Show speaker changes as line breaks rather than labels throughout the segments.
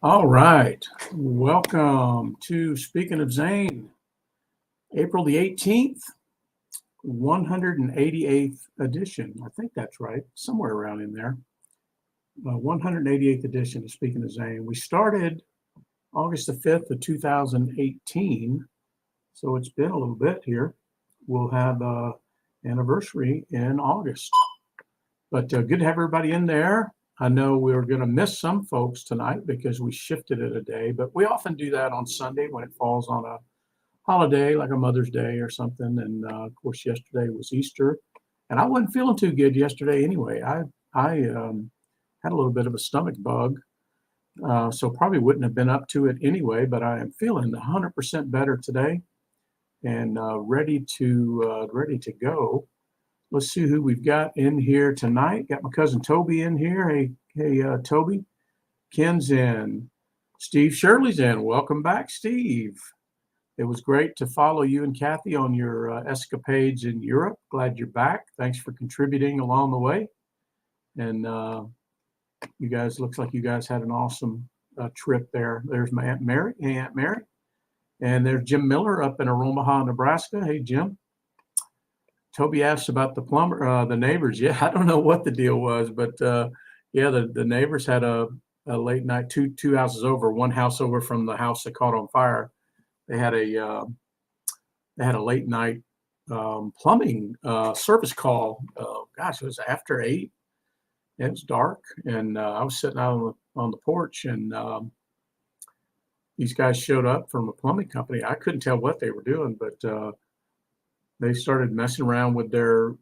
All right. Welcome to Speaking of Zane, April the 18th, 188th edition. I think that's right, somewhere around in there. 188th edition of Speaking of Zane. We started August the 5th of 2018, so it's been a little bit here. We'll have an anniversary in August. But good to have everybody in there. I know we're going to miss some folks tonight because we shifted it a day, but we often do that on Sunday when it falls on a holiday like a Mother's Day or something. And of course, yesterday was Easter, and I wasn't feeling too good yesterday anyway. I had a little bit of a stomach bug, so probably wouldn't have been up to it anyway. But I am feeling 100% better today and ready to go. Let's see who we've got in here tonight. Got my cousin Toby in here. Hey, Toby. Ken's in. Steve Shirley's in. Welcome back, Steve. It was great to follow you and Kathy on your escapades in Europe. Glad you're back. Thanks for contributing along the way. And you guys, looks like you guys had an awesome trip there. There's my Aunt Mary. Hey, Aunt Mary. And there's Jim Miller up in Omaha, Nebraska. Hey, Jim. Toby asked about the neighbors. Yeah, I don't know what the deal was, but yeah, the neighbors had a late night, two houses over, one house over from the house that caught on fire. They had a late night plumbing service call. Gosh, it was after 8. It was dark, and I was sitting out on the porch, and these guys showed up from a plumbing company. I couldn't tell what they were doing, but they started messing around with their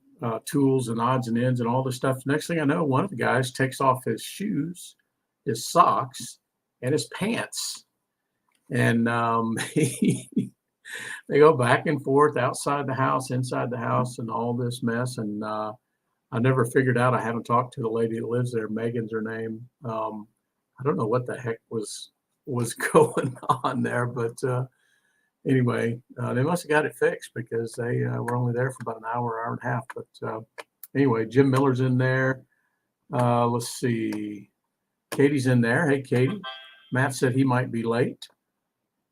tools and odds and ends and all this stuff. Next thing I know, one of the guys takes off his shoes, his socks, and his pants. And they go back and forth outside the house, inside the house, and all this mess. And I never figured out. I haven't talked to the lady that lives there. Megan's her name. I don't know what the heck was going on there, but anyway, they must have got it fixed because they were only there for about an hour and a half. But anyway, Jim Miller's in there. Let's see. Katie's in there. Hey, Katie. Matt said he might be late,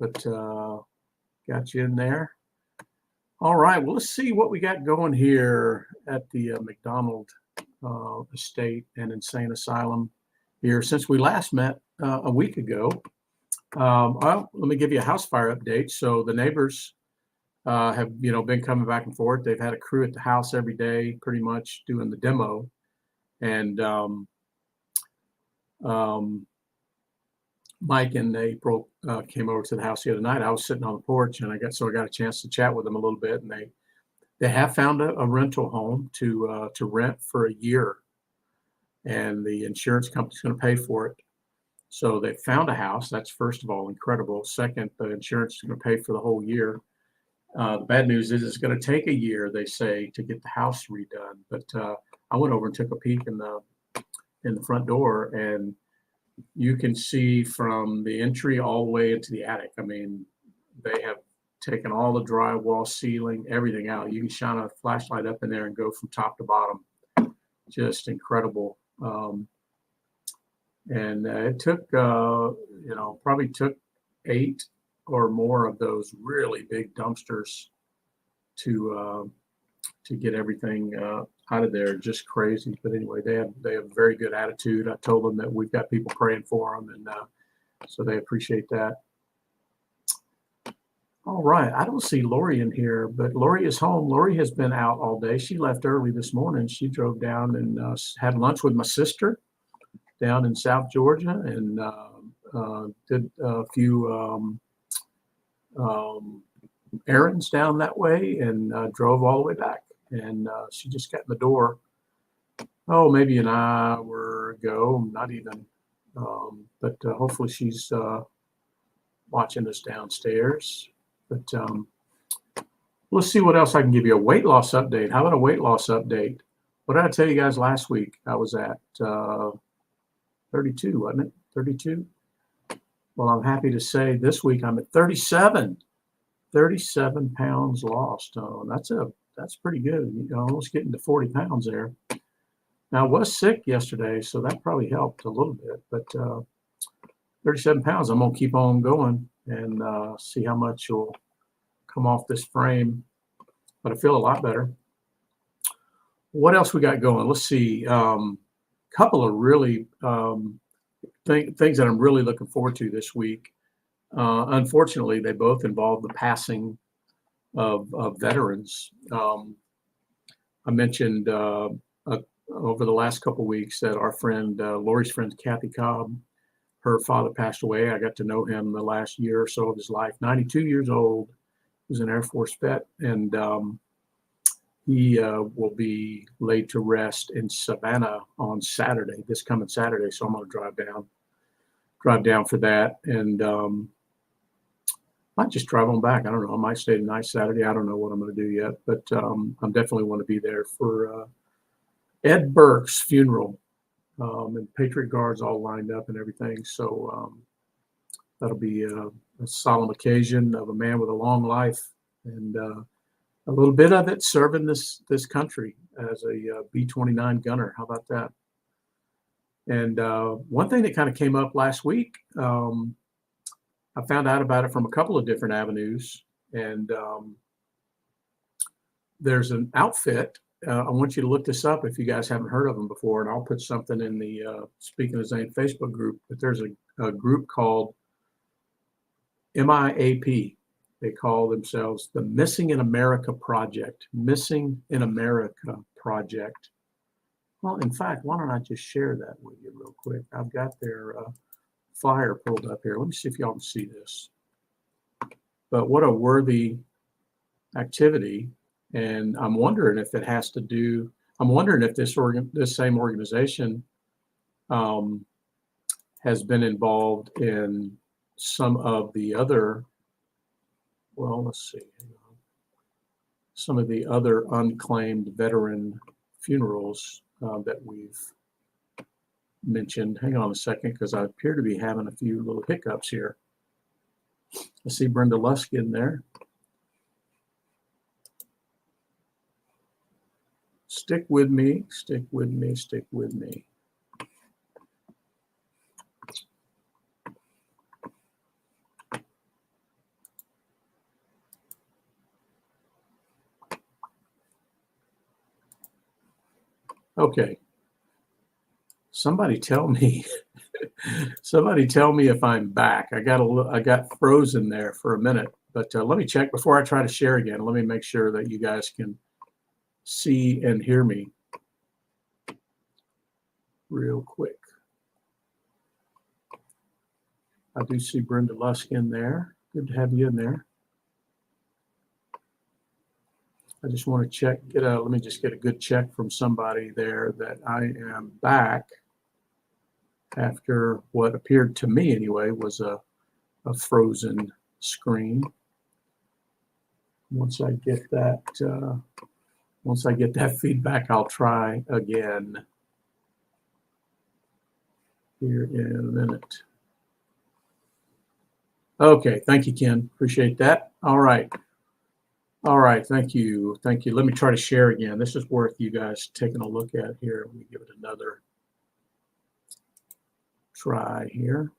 but got you in there. All right. Well, let's see what we got going here at the McDonald Estate and Insane Asylum here since we last met a week ago. Well, let me give you a house fire update. So the neighbors have, been coming back and forth. They've had a crew at the house every day, pretty much doing the demo. And Mike and April came over to the house the other night. I was sitting on the porch, and I got a chance to chat with them a little bit. And they have found a rental home to rent for a year, and the insurance company's going to pay for it. So they found a house. That's, first of all, incredible. Second, the insurance is going to pay for the whole year. The bad news is it's going to take a year, they say, to get the house redone. But I went over and took a peek in the front door, and you can see from the entry all the way into the attic. I mean, they have taken all the drywall, ceiling, everything out. You can shine a flashlight up in there and go from top to bottom. Just incredible. And it took, probably took 8 or more of those really big dumpsters to get everything out of there. Just crazy. But anyway, they have a very good attitude. I told them that we've got people praying for them, and so they appreciate that. All right. I don't see Lori in here, but Lori is home. Lori has been out all day. She left early this morning. She drove down and had lunch with my sister down in South Georgia, and did a few errands down that way, and drove all the way back. And she just got in the door, maybe an hour ago, not even. But hopefully she's watching us downstairs. But let's see what else I can give you. A weight loss update. How about a weight loss update? What did I tell you guys last week? I was at 32, wasn't it? 32. Well, I'm happy to say this week I'm at 37. 37 pounds lost. That's pretty good. Almost getting to 40 pounds there. Now, I was sick yesterday, so that probably helped a little bit. But 37 pounds. I'm going to keep on going and see how much will come off this frame. But I feel a lot better. What else we got going? Let's see. Couple of really things that I'm really looking forward to this week. Unfortunately, they both involve the passing of veterans. I mentioned over the last couple of weeks that our friend, Lori's friend, Kathy Cobb, her father passed away. I got to know him the last year or so of his life. 92 years old, he was an Air Force vet, and he will be laid to rest in Savannah on Saturday, this coming Saturday. So I'm going to drive down for that, and might just drive on back. I don't know. I might stay the night Saturday. I don't know what I'm going to do yet, but I'm definitely want to be there for Ed Burke's funeral, and Patriot Guards all lined up and everything. So that'll be a solemn occasion of a man with a long life, and a little bit of it serving this country as a B-29 gunner. How about that? And one thing that kind of came up last week, I found out about it from a couple of different avenues, and there's an outfit. I want you to look this up if you guys haven't heard of them before, and I'll put something in the Speaking of Zane Facebook group. But there's a group called MIAP. They call themselves the Missing in America Project. Missing in America Project. Well, in fact, why don't I just share that with you real quick? I've got their flyer pulled up here. Let me see if y'all can see this. But what a worthy activity. And I'm wondering if it has to do, I'm wondering if this same organization has been involved in some of the other, well, let's see, some of the other unclaimed veteran funerals that we've mentioned. Hang on a second, because I appear to be having a few little hiccups here. I see Brenda Lusk in there. Stick with me, stick with me, stick with me. Okay. Somebody tell me. Somebody tell me if I'm back. I got frozen there for a minute, but let me check before I try to share again. Let me make sure that you guys can see and hear me real quick. I do see Brenda Lusk in there. Good to have you in there. I just want to check, let me just get a good check from somebody there that I am back after what appeared to me anyway was a frozen screen. Once I get that feedback, I'll try again here in a minute. Okay, thank you, Ken. Appreciate that. All right. All right, thank you. Thank you. Let me try to share again. This is worth you guys taking a look at here. Let me give it another try here.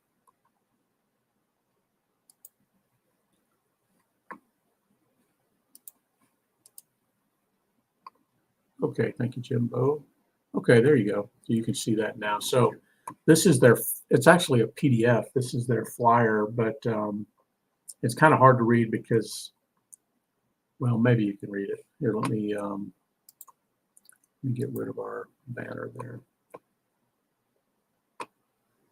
Okay, thank you, Jimbo. Okay, there you go. So you can see that now. So this is it's actually a PDF. This is their flyer, but it's kind of hard to read because, well, maybe you can read it. Here, let me get rid of our banner there.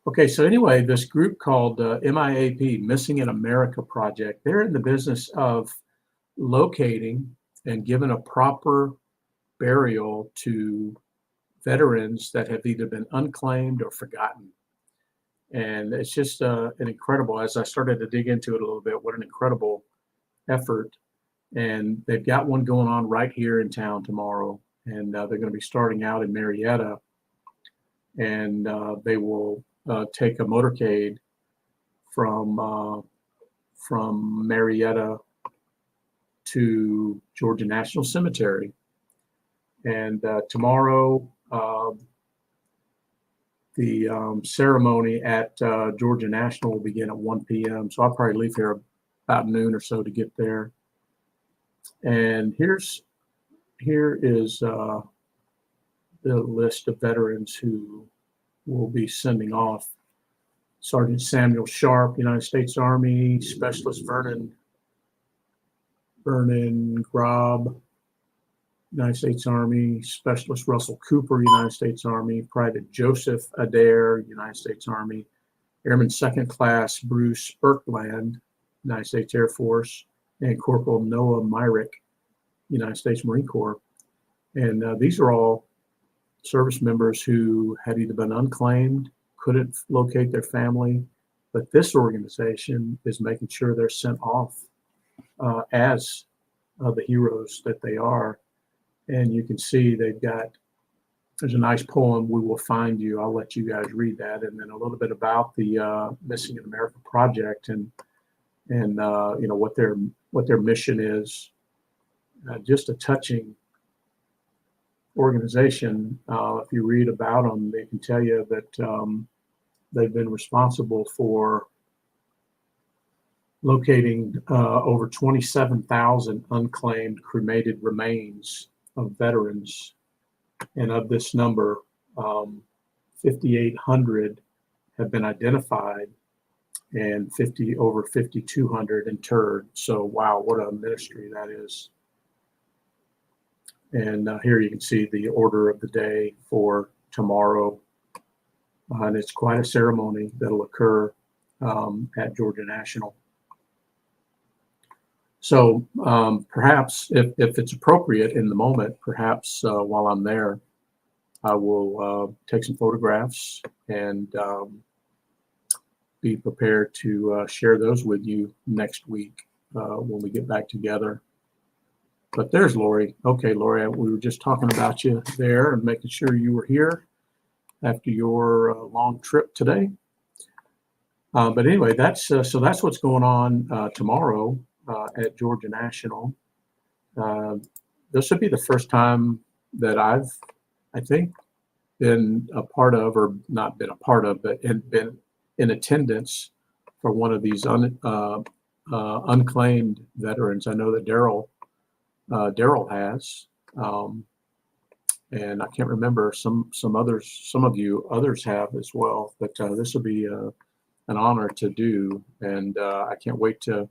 Okay, so anyway, this group called MIAP, Missing in America Project, they're in the business of locating and giving a proper burial to veterans that have either been unclaimed or forgotten. And it's just an incredible, as I started to dig into it a little bit, what an incredible effort. And they've got one going on right here in town tomorrow. And they're going to be starting out in Marietta. And they will take a motorcade from Marietta to Georgia National Cemetery. And tomorrow, The ceremony at Georgia National will begin at 1 p.m. So I'll probably leave here about noon or so to get there. And here is the list of veterans who will be sending off. Sergeant Samuel Sharp, United States Army. Specialist Vernon Grob, United States Army. Specialist Russell Cooper, United States Army. Private Joseph Adair, United States Army. Airman Second Class Bruce Birkland, United States Air Force. And Corporal Noah Myrick, United States Marine Corps. And these are all service members who had either been unclaimed, couldn't locate their family, but this organization is making sure they're sent off as the heroes that they are. And you can see there's a nice poem, "We Will Find You." I'll let you guys read that, and then a little bit about the Missing in America Project and what their mission is. Just a touching organization. If you read about them, they can tell you that they've been responsible for locating over 27,000 unclaimed cremated remains of veterans. And of this number, 5,800 have been identified and over 5,200 interred. So, wow, what a ministry that is. And here you can see the order of the day for tomorrow. And it's quite a ceremony that'll occur at Georgia National. So perhaps if it's appropriate in the moment, perhaps while I'm there, I will take some photographs and be prepared to share those with you next week when we get back together. But there's Lori. Okay, Lori, we were just talking about you there and making sure you were here after your long trip today. But anyway, that's what's going on tomorrow at Georgia National. This would be the first time that I think, been a part of, or not been a part of, but been in attendance for one of these unclaimed veterans. I know that Daryl has, and I can't remember some of you others have as well. But this will be an honor to do, and I can't wait to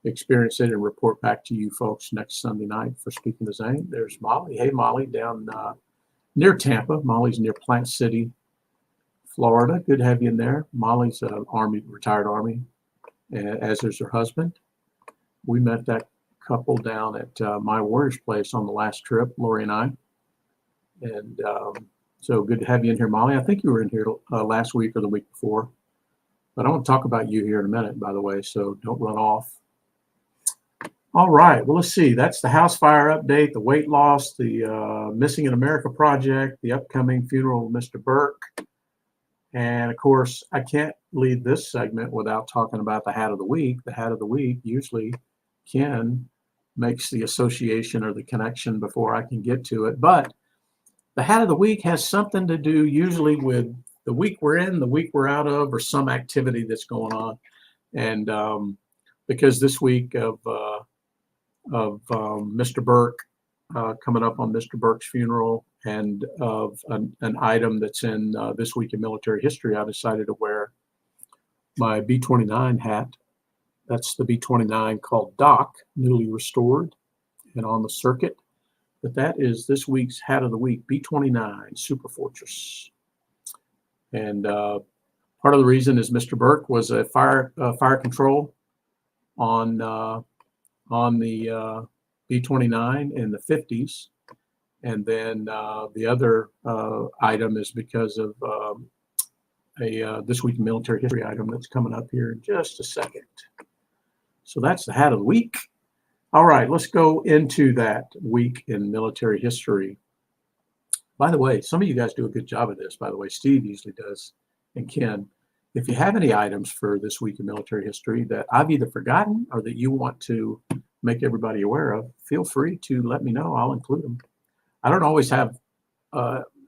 experience it and report back to you folks next Sunday night for Speaking to Zane. There's Molly. Hey, Molly, down near Tampa. Molly's near Plant City, Florida. Good to have you in there. Molly's retired Army, as is her husband. We met that couple down at my Warriors Place on the last trip, Lori and I. And so good to have you in here, Molly. I think you were in here last week or the week before. But I want to talk about you here in a minute, by the way, so don't run off. All right, well, let's see. That's the house fire update, the weight loss, the Missing in America Project, the upcoming funeral of Mr. Burke. And, of course, I can't leave this segment without talking about the hat of the week. The hat of the week usually Ken makes the association or the connection before I can get to it. But the hat of the week has something to do usually with the week we're in, the week we're out of, or some activity that's going on. And because this week of Mr. Burke, coming up on Mr. Burke's funeral, and of an item that's in This Week in Military History, I decided to wear my B-29 hat. That's the B-29 called Doc, newly restored and on the circuit. But that is this week's hat of the week, B-29 Super Fortress. And part of the reason is Mr. Burke was a fire control on the B-29 in the 50s. And then the other item is because of a This Week in Military History item that's coming up here in just a second. So that's the hat of the week. All right, let's go into that week in military history. By the way, some of you guys do a good job of this, by the way. Steve usually does, and Ken. If you have any items for This Week in Military History that I've either forgotten or that you want to make everybody aware of, feel free to let me know. I'll include them. I don't always have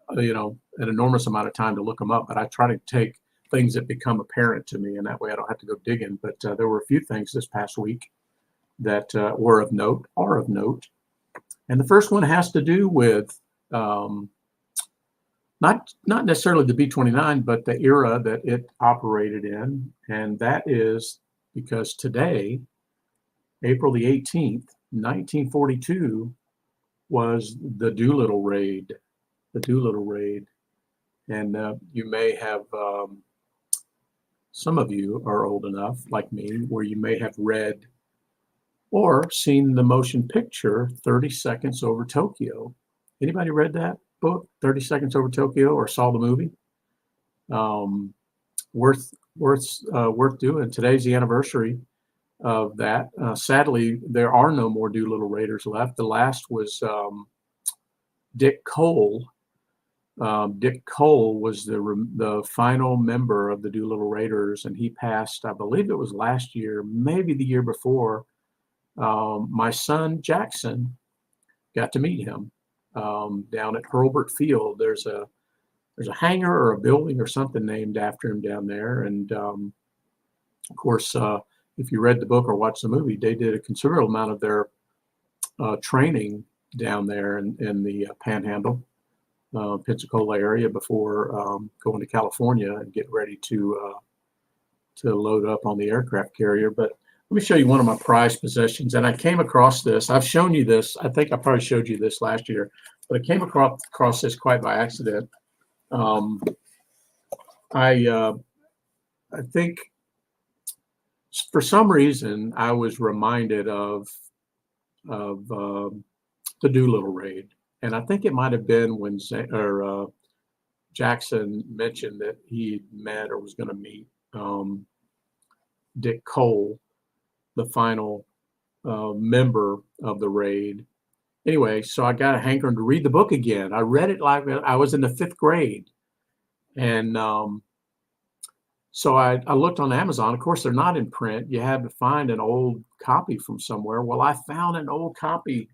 an enormous amount of time to look them up, but I try to take things that become apparent to me, and that way I don't have to go digging. But there were a few things this past week that are of note. And the first one has to do with not necessarily the B-29, but the era that it operated in, and that is because today, April the 18th, 1942, was the Doolittle raid. The Doolittle raid, and you may have, some of you are old enough, like me, where you may have read or seen the motion picture 30 Seconds Over Tokyo. Anybody read that book, 30 Seconds Over Tokyo, or saw the movie? Worth doing. Today's the anniversary of that. Sadly, there are no more Doolittle Raiders left. The last was Dick Cole. Dick Cole was the final member of the Doolittle Raiders, and he passed, I believe it was last year, maybe the year before. My son Jackson got to meet him down at Hurlburt Field. There's a hangar or a building or something named after him down there, and of course, if you read the book or watched the movie, they did a considerable amount of their training down there in the Panhandle, Pensacola area before going to California and getting ready to load up on the aircraft carrier. But let me show you one of my prized possessions. And I came across this. I've shown you this. I think I probably showed you this last year, but I came across this quite by accident. I think for some reason I was reminded of the Doolittle raid. And I think it might have been when Jackson mentioned that he met or was going to meet Dick Cole, the final member of the raid. Anyway, so I got a hankering to read the book again. I read it like I was in the 5th grade. And so I looked on Amazon. Of course, they're not in print. You had to find an old copy from somewhere. Well, I found an old copy.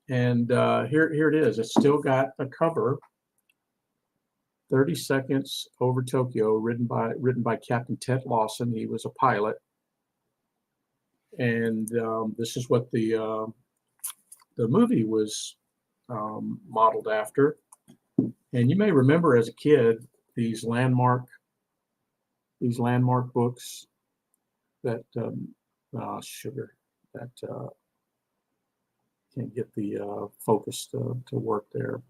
And here it is. It's still got a cover. 30 Seconds Over Tokyo, written by Captain Ted Lawson. He was a pilot. And this is what the movie was modeled after. And you may remember as a kid these landmark books that can't get the focus to work there.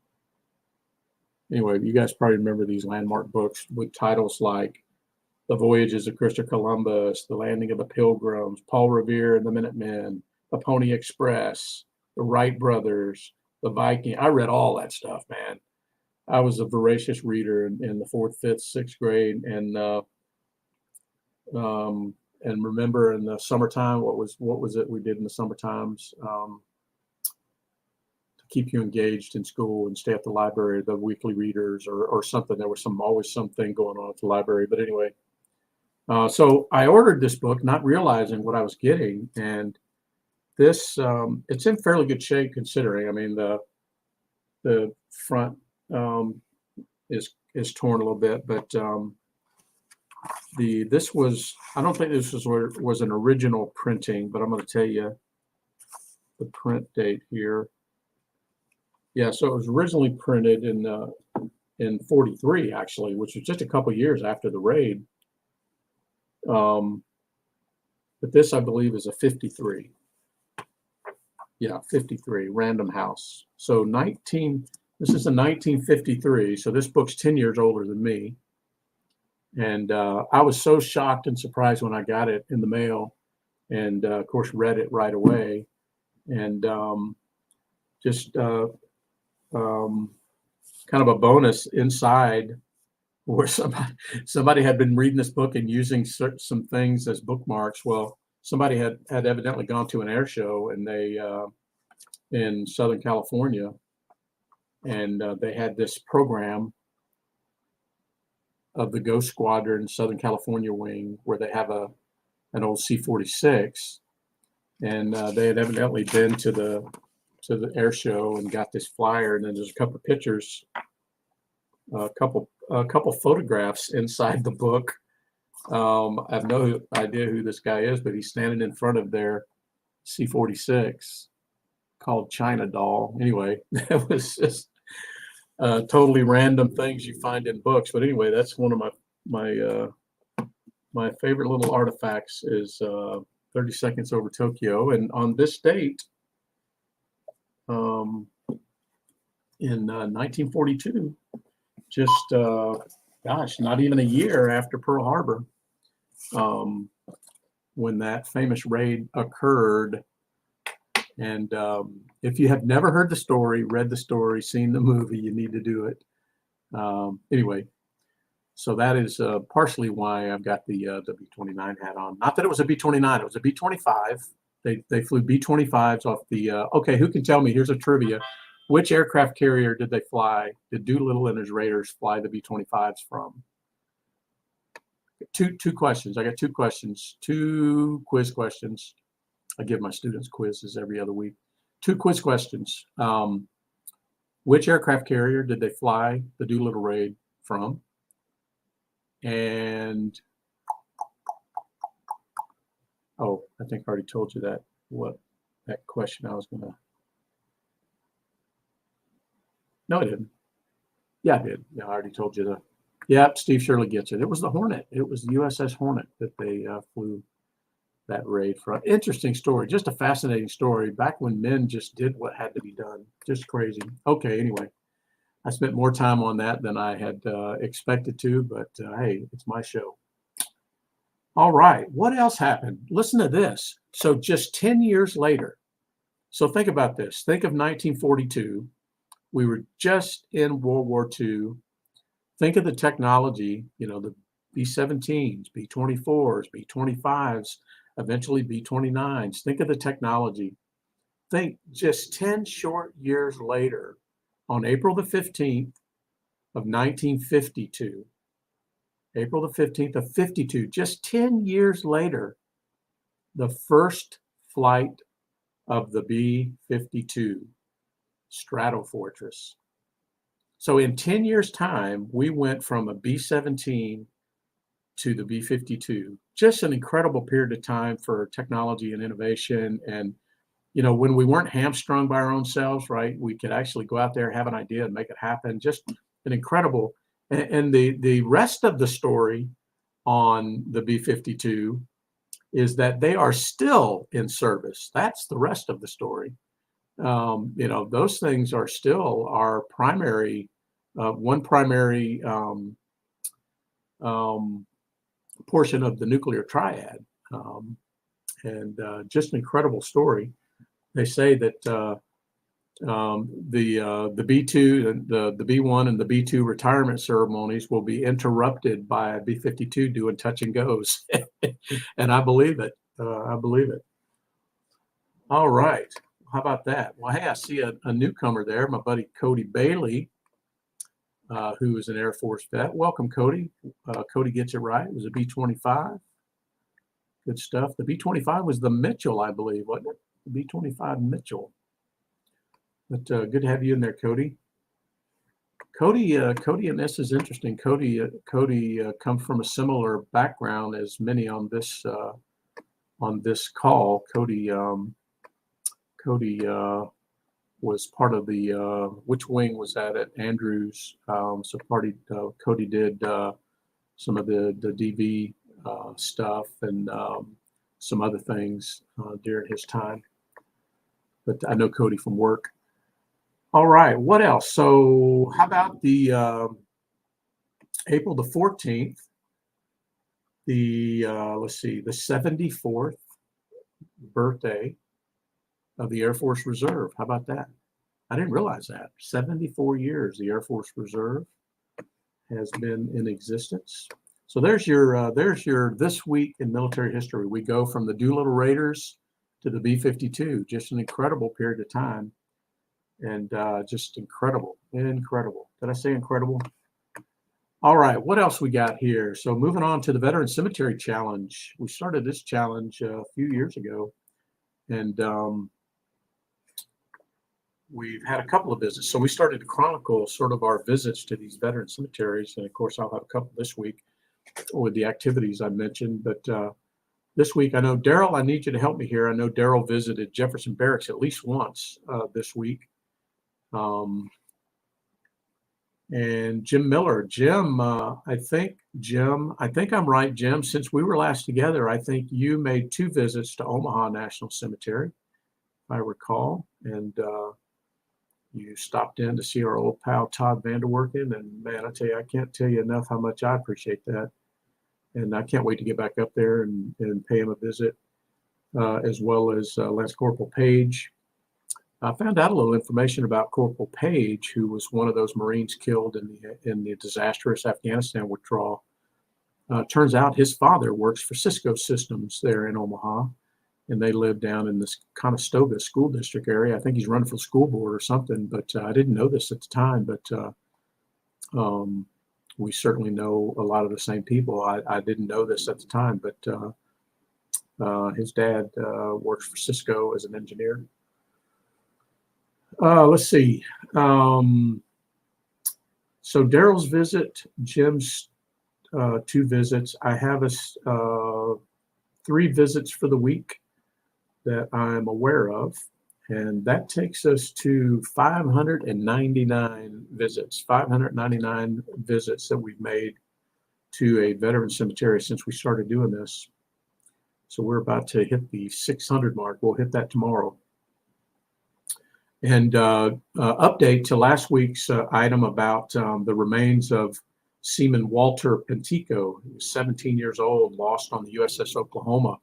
Anyway, you guys probably remember these landmark books with titles like The Voyages of Christopher Columbus, The Landing of the Pilgrims, Paul Revere and the Minutemen, The Pony Express, The Wright Brothers, The Viking. I read all that stuff, man. I was a voracious reader in the 4th, 5th, 6th grade, and remember in the summertime, what was it we did in the summertimes? Keep you engaged in school and stay at the library, the weekly readers or something. There was always something going on at the library. But anyway, so I ordered this book, not realizing what I was getting. And this, it's in fairly good shape considering. I mean, the front is torn a little bit, but this was, I don't think this was an original printing, but I'm going to tell you the print date here. Yeah, so it was originally printed in 43, actually, which was just a couple years after the raid. But this, I believe, is a 53. Yeah, 53, Random House. So this is a 1953, so this book's 10 years older than me. And I was so shocked and surprised when I got it in the mail and, of course, read it right away. And just kind of a bonus inside where somebody had been reading this book and using some things as bookmarks. Well, somebody had evidently gone to an air show and they in Southern California, and they had this program of the Ghost Squadron Southern California wing where they have an old C-46, and they had evidently been to the air show and got this flyer, and then there's a couple of pictures a couple photographs inside the book. I have no idea who this guy is, but he's standing in front of their C-46 called China Doll. Anyway, that was just totally random things you find in books. But anyway, that's one of my favorite little artifacts is 30 Seconds Over Tokyo. And on this date, in 1942, just gosh, not even a year after Pearl Harbor, when that famous raid occurred. And if you have never heard the story, read the story, seen the movie, you need to do it. Anyway, so that is partially why I've got the B-29 hat on. Not that it was a B-29, it was a B-25. They flew B-25s off the, okay, who can tell me, here's a trivia. Which aircraft carrier did they fly? Did Doolittle and his raiders fly the B-25s from? Two questions. I got two questions, two quiz questions. I give my students quizzes every other week. Two quiz questions. Which aircraft carrier did they fly the Doolittle raid from? And, oh, I think I already told you that, what that question I was going to. No, I didn't. Yeah, I did. Yeah, I already told you that. Yep, Steve Shirley gets it. It was the Hornet. It was the USS Hornet that they flew that raid from. Interesting story. Just a fascinating story. Back when men just did what had to be done. Just crazy. Okay, anyway. I spent more time on that than I had expected to, but hey, it's my show. All right. What else happened? Listen to this. So just 10 years later. So think about this. Think of 1942. We were just in World War II. Think of the technology, you know, the B-17s, B-24s, B-25s, eventually B-29s. Think of the technology. Think just 10 short years later, on April the 15th of 1952, April the 15th of 52, just 10 years later, the first flight of the B-52 Stratofortress. So in 10 years' time, we went from a B-17 to the B-52. Just an incredible period of time for technology and innovation. And, you know, when we weren't hamstrung by our own selves, right, we could actually go out there, have an idea and make it happen. Just an incredible. And the rest of the story on the B-52 is that they are still in service. That's the rest of the story. You know, those things are still our primary, one primary portion of the nuclear triad. And just an incredible story. They say that the B2, the B1 and the B2 retirement ceremonies will be interrupted by a B-52 doing touch and goes. And I believe it. I believe it. All right. How about that? Well, hey, I see a newcomer there, my buddy Cody Bailey, who is an Air Force vet. Welcome, Cody. Cody gets it right. It was a B-25. Good stuff. The B-25 was the Mitchell, I believe, wasn't it? The B-25 Mitchell. But good to have you in there, Cody. Cody and this is interesting. Cody comes from a similar background as many on this call. Cody was part of the which wing was that at Andrews? So Cody did some of the DV stuff and some other things during his time. But I know Cody from work. All right, what else? So how about the April the 14th, let's see, the 74th birthday of the Air Force Reserve. How about that? I didn't realize that. 74 years the Air Force Reserve has been in existence. So there's your this week in military history. We go from the Doolittle Raiders to the B-52. Just an incredible period of time. And just incredible. Did I say incredible? All right, what else we got here? So moving on to the Veteran Cemetery Challenge. We started this challenge a few years ago. And we've had a couple of visits. So we started to chronicle sort of our visits to these veteran cemeteries. And of course, I'll have a couple this week with the activities I mentioned. But this week, I know, Daryl, I need you to help me here. I know Daryl visited Jefferson Barracks at least once this week. And Jim Miller, I think I'm right, Jim. Since we were last together, I think you made 2 visits to Omaha National Cemetery, if I recall. And you stopped in to see our old pal Todd Vanderwerken. And man, I tell you, I can't tell you enough how much I appreciate that. And I can't wait to get back up there and pay him a visit, as well as Lance Corporal Page. I found out a little information about Corporal Page, who was one of those Marines killed in the disastrous Afghanistan withdrawal. Turns out his father works for Cisco Systems there in Omaha, and they live down in this Conestoga school district area. I think he's running for the school board or something, but I didn't know this at the time. But we certainly know a lot of the same people. I didn't know this at the time, but his dad works for Cisco as an engineer. Let's see. So Daryl's visit, Jim's 2 visits. I have 3 visits for the week that I'm aware of, and that takes us to 599 visits. 599 visits that we've made to a veteran cemetery since we started doing this. So we're about to hit the 600 mark. We'll hit that tomorrow. And update to last week's item about the remains of Seaman Walter Pentico. He was 17 years old, lost on the USS Oklahoma.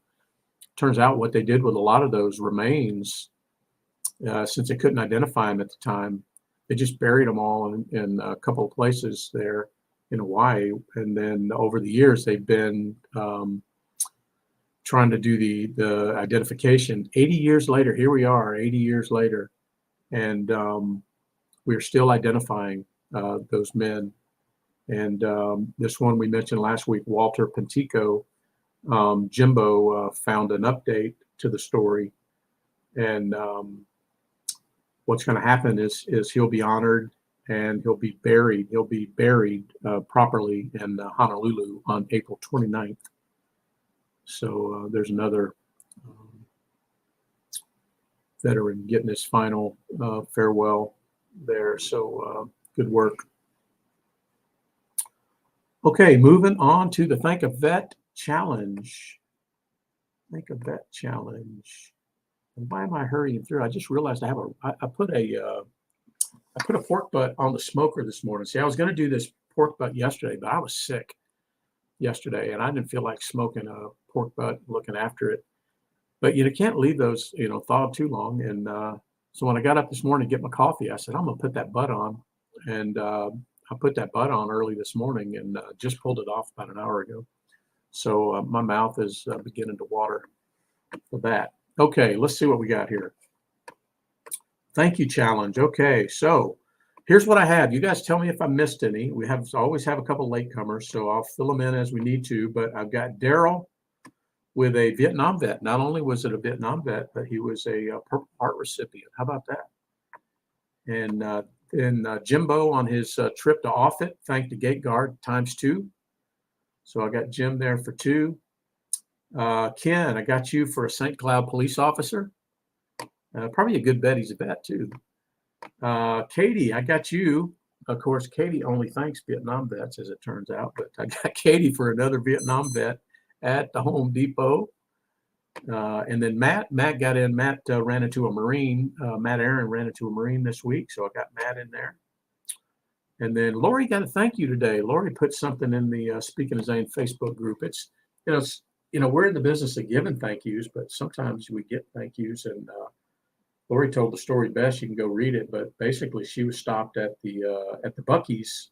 Turns out what they did with a lot of those remains, since they couldn't identify him at the time, they just buried them all in a couple of places there in Hawaii. And then over the years, they've been trying to do the identification. 80 years later, here we are, 80 years later. And we're still identifying those men. And this one we mentioned last week, Walter Pentico, Jimbo found an update to the story. And what's going to happen is he'll be honored and he'll be buried. He'll be buried properly in Honolulu on April 29th. So there's another veteran getting his final farewell there. So good work. Okay, moving on to the Thank a Vet Challenge. Thank a Vet Challenge. And why am I hurrying through? I just realized I put a pork butt on the smoker this morning. See, I was going to do this pork butt yesterday, but I was sick yesterday and I didn't feel like smoking a pork butt, looking after it. But you can't leave those, thaw too long. And so when I got up this morning to get my coffee, I said, I'm going to put that butt on. And I put that butt on early this morning and just pulled it off about an hour ago. So my mouth is beginning to water for that. Okay, let's see what we got here. Thank you challenge. Okay, so here's what I have. You guys tell me if I missed any. We always have a couple latecomers, so I'll fill them in as we need to. But I've got Daryl with a Vietnam vet. Not only was it a Vietnam vet, but he was a Purple Heart recipient. How about that? And Jimbo on his trip to Offutt thanked the gate guard ×2. So I got Jim there for 2. Ken, I got you for a St. Cloud police officer. Probably a good bet he's a vet too. Katie, I got you. Of course, Katie only thanks Vietnam vets, as it turns out, but I got Katie for another Vietnam vet at the Home Depot. And then Matt got in. Matt ran into a Marine. Matt Aaron ran into a Marine this week, so I got Matt in there. And then Lori got a thank you today. Lori put something in the Speaking of Zane Facebook group. It's we're in the business of giving thank yous, but sometimes we get thank yous. And Lori told the story best. You can go read it. But basically, she was stopped at the Buc-ee's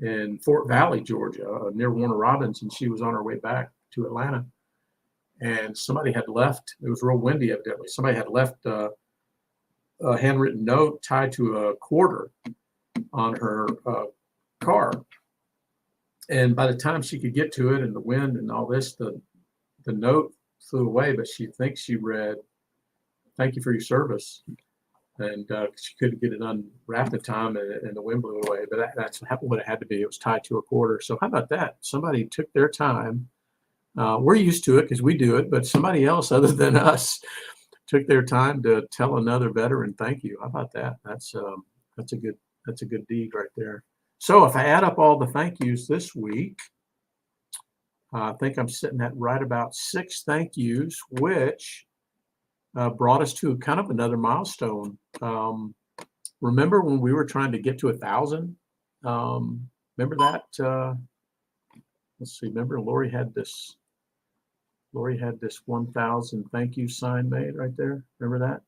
in Fort Valley, Georgia, near Warner Robins, and she was on her way back to Atlanta. And somebody had left. It was real windy, evidently. Somebody had left a handwritten note tied to a quarter on her car. And by the time she could get to it, and the wind and all this, the note flew away. But she thinks she read, "Thank you for your service." and she couldn't get it unwrapped in time, and the wind blew it away. But that's what it had to be. It was tied to a quarter. So how about that? Somebody took their time. We're used to it because we do it, but somebody else other than us took their time to tell another veteran thank you. How about that? That's a good deed right there. So if I add up all the thank yous this week, I think I'm sitting at right about 6 thank yous, which brought us to kind of another milestone. Remember when we were trying to get to 1,000? Remember that? Let's see. Remember Lori had this 1,000 thank you sign made right there. Remember that?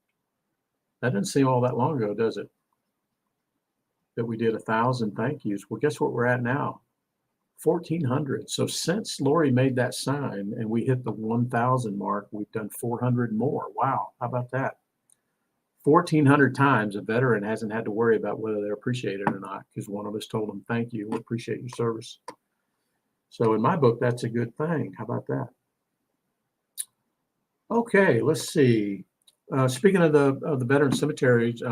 That doesn't seem all that long ago, does it? That we did 1,000 thank yous. Well, guess what we're at now? 1,400. So since Lori made that sign and we hit the 1,000 mark, we've done 400 more. Wow, how about that? 1,400 times a veteran hasn't had to worry about whether they're appreciated or not because one of us told them, thank you, we appreciate your service. So in my book, that's a good thing. How about that? Okay, let's see. Speaking of the veteran cemeteries,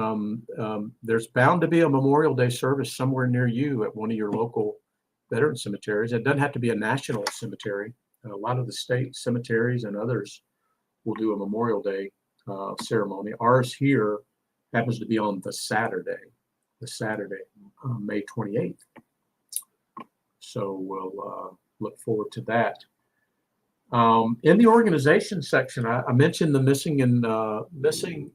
there's bound to be a Memorial Day service somewhere near you at one of your local veteran cemeteries. It doesn't have to be a national cemetery. A lot of the state cemeteries and others will do a Memorial Day ceremony. Ours here happens to be on the Saturday, May 28th. So we'll look forward to that. In the organization section, I mentioned the Missing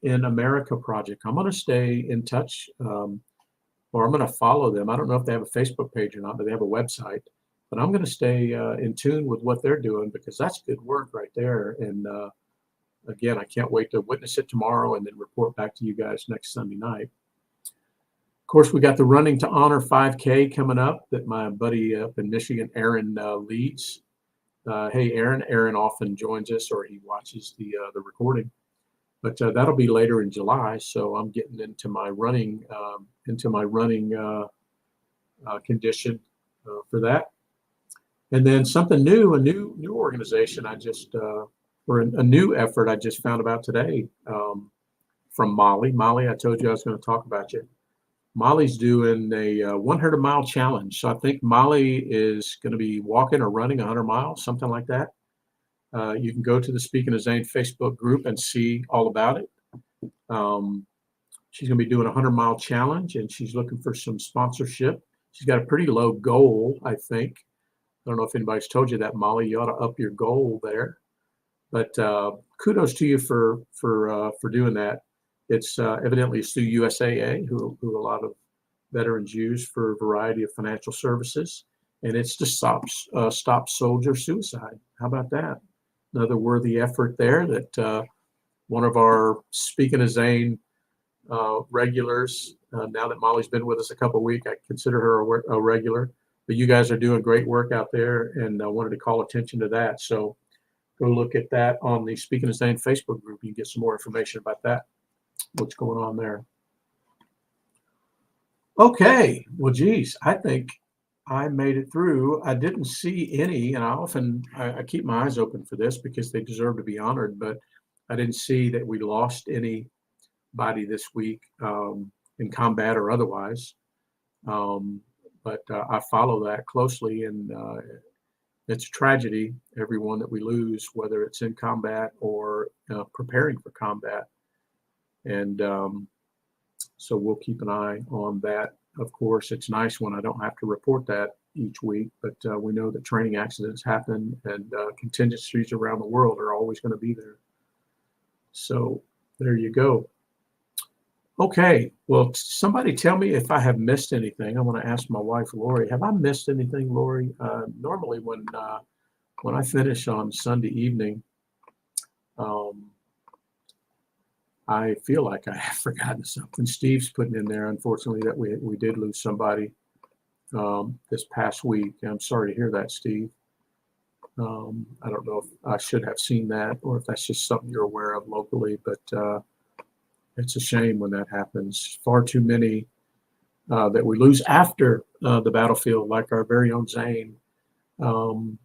in America project. I'm going to stay in touch, or I'm going to follow them. I don't know if they have a Facebook page or not, but they have a website. But I'm going to stay in tune with what they're doing because that's good work right there. And again, I can't wait to witness it tomorrow and then report back to you guys next Sunday night. Of course, we got the Running to Honor 5K coming up that my buddy up in Michigan, Aaron, leads. Hey, Aaron. Aaron often joins us or he watches the recording. But that'll be later in July, so I'm getting into my running condition for that. And then something new, a new organization or a new effort I just found about today from Molly. Molly, I told you I was going to talk about you. Molly's doing a 100-mile challenge. So I think Molly is going to be walking or running 100 miles, something like that. You can go to the Speaking of Zane Facebook group and see all about it. She's going to be doing a 100-mile challenge, and she's looking for some sponsorship. She's got a pretty low goal, I think. I don't know if anybody's told you that, Molly. You ought to up your goal there. But kudos to you for doing that. It's evidently it's through USAA, who a lot of veterans use for a variety of financial services, and it's to stop soldier suicide. How about that? Another worthy effort there that one of our Speaking of Zane regulars, now that Molly's been with us a couple of weeks, I consider her a regular, but you guys are doing great work out there, and I wanted to call attention to that. So go look at that on the Speaking of Zane Facebook group. You can get some more information about that, what's going on there. Okay, well, geez, I think I made it through. I didn't see any, and I keep my eyes open for this because they deserve to be honored, but I didn't see that we lost anybody this week in combat or otherwise. But I follow that closely, and it's a tragedy, everyone that we lose, whether it's in combat or preparing for combat. And so we'll keep an eye on that. Of course, it's nice when I don't have to report that each week, but we know that training accidents happen and contingencies around the world are always going to be there. So there you go. Okay, well, somebody tell me if I have missed anything. I want to ask my wife, Lori. Have I missed anything, Lori? Normally when I finish on Sunday evening, I feel like I have forgotten something. Steve's putting in there, unfortunately, that we did lose somebody this past week. I'm sorry to hear that, Steve. I don't know if I should have seen that or if that's just something you're aware of locally, but it's a shame when that happens. Far too many that we lose after the battlefield, like our very own Zane and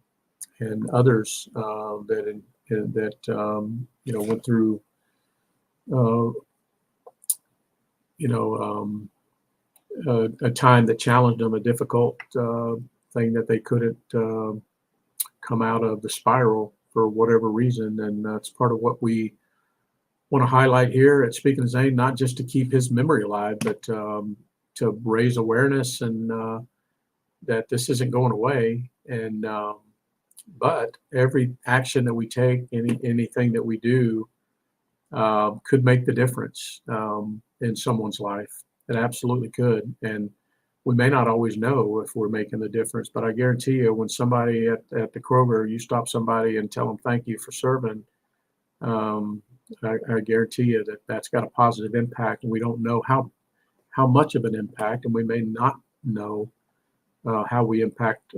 others that went through you know, a time that challenged them, a difficult thing that they couldn't come out of the spiral for whatever reason. And that's part of what we want to highlight here at Speaking of Zane, not just to keep his memory alive, but to raise awareness and that this isn't going away. And but every action that we take, anything that we do, could make the difference in someone's life. It absolutely could. And we may not always know if we're making the difference, but I guarantee you, when somebody at the Kroger, you stop somebody and tell them thank you for serving, I guarantee you that that's got a positive impact. And we don't know how much of an impact, and we may not know how we impact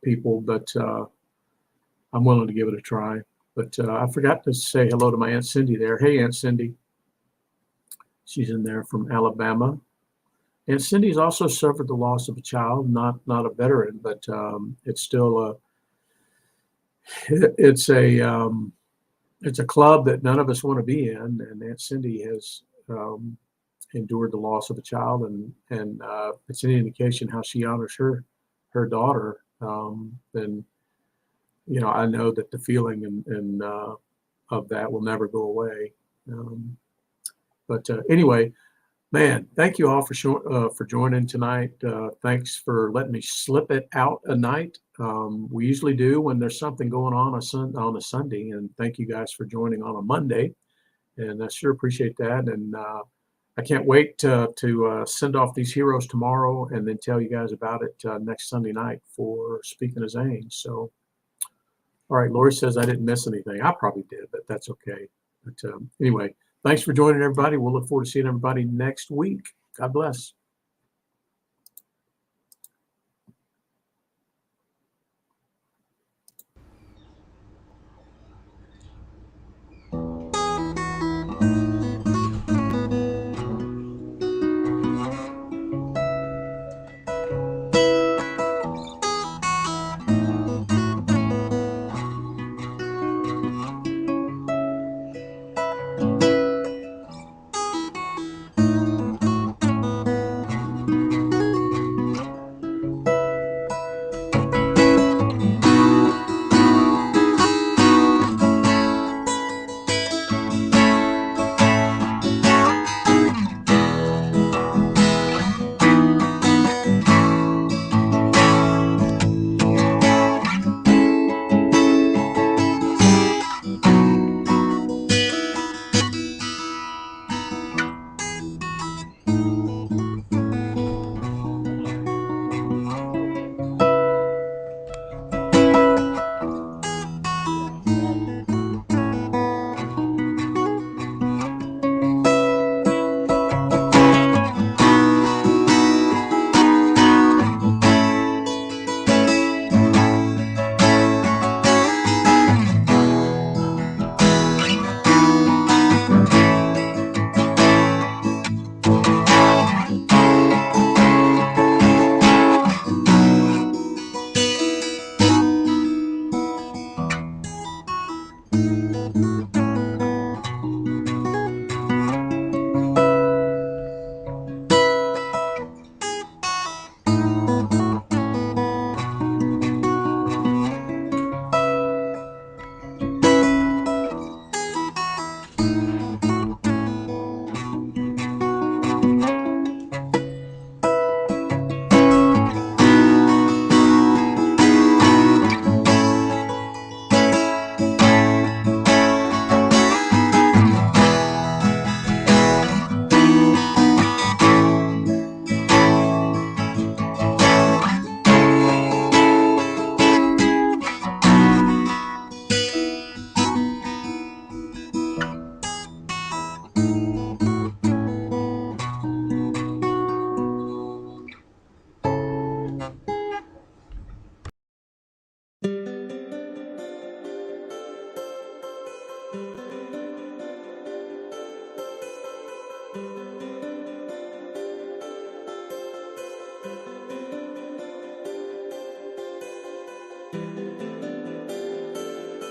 people, but I'm willing to give it a try. But I forgot to say hello to my Aunt Cindy there. Hey, Aunt Cindy. She's in there from Alabama. Aunt Cindy's also suffered the loss of a child, not a veteran, but it's still it's a club that none of us want to be in. And Aunt Cindy has endured the loss of a child, and it's an indication how she honors her daughter. Then, you know, I know that the feeling and of that will never go away. But anyway, man, thank you all for joining tonight. Thanks for letting me slip it out a night. We usually do when there's something going on on a Sunday, and thank you guys for joining on a Monday. And I sure appreciate that. And I can't wait to send off these heroes tomorrow and then tell you guys about it next Sunday night for Speaking of Zane. So, all right, Lori says I didn't miss anything. I probably did, but that's okay. But anyway, thanks for joining, everybody. We'll look forward to seeing everybody next week. God bless.